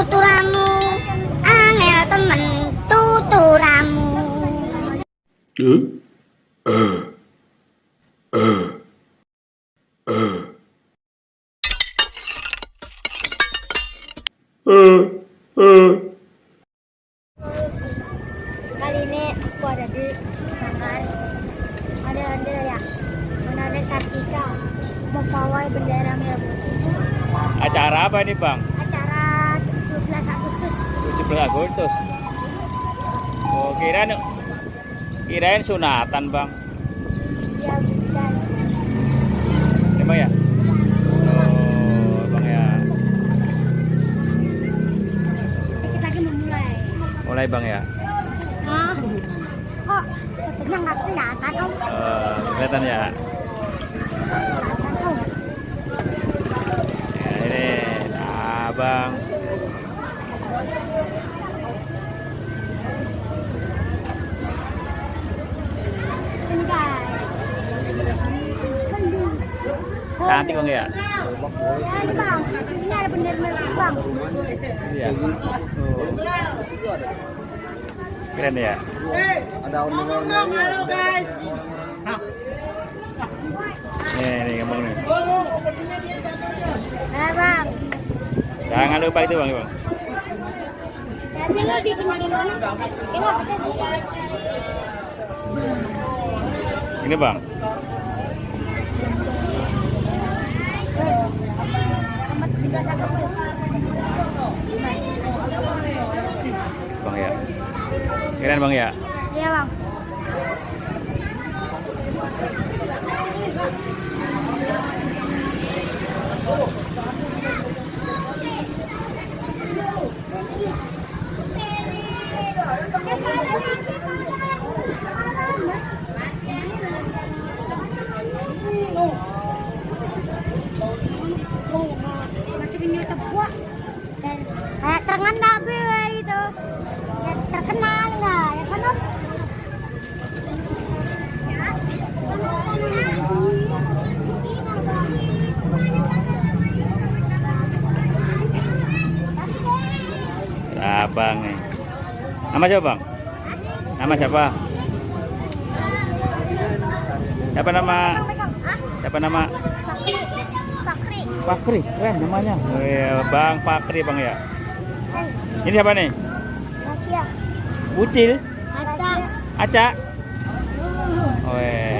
tuturamu angel temen tuturamu. Kali ini aku ada di Sanggar. Ada ya, Menara Kartika mempawai bendera merah putih. Acara apa ini, Bang? Acara 17 Agustus. 17 Agustus. Oh, kirain sunatan, Bang. Ya bukan. Emang ya? Oh, Bang ya. Dikit lagi memulai. Mulai, Bang ya. Hah? Kok fotonya nggak kelihatan om? Kelihatan ya. Ya ini, Bang. Ini guys. Cantik, Bang ya. Ya ini bang, ini ada bendera merah putih bang. Iya. Oh. Keren ya. Ada undang-undangnya guys. Nih ngomong nih. Nah bang, Jangan lupa itu, Bang. ya tinggal bikin gimana? Tinggal bikin. Ini, Bang. Selamat 17 Agustus. Bang ya. Keren, Bang ya. Iya bang. Masukin YouTube gua dan kayak terkenal gue itu. Kayak terkenal nggak ya kan om? Abang nih. Nama siapa, Bang? Nama siapa? Siapa nama? Siapa nama? Fakri. Fakri, keren namanya. Oh, iya, Bang Fakri, Bang ya. Ini siapa nih? Asia. Bucil, Aca. Aca. Oh, iya.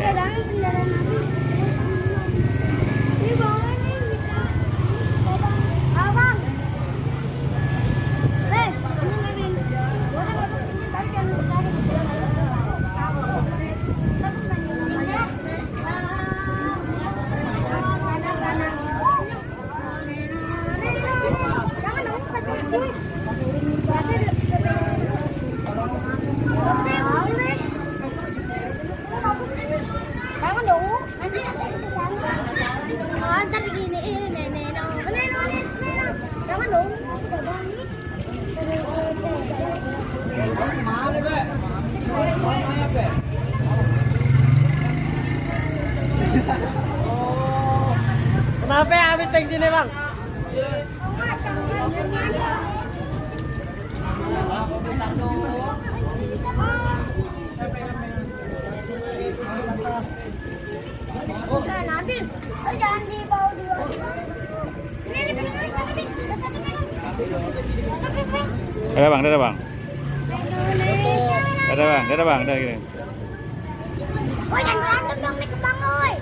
Kenapa ya habis bensinnya bang? Nanti, jangan dibawa dulu. Ini Dadah, Bang, dadah, Bang. Indonesia. Dadah, Bang, dadah, Bang. Dadah, gini. Oh, jangan berantem dong nih ke Bang, oi.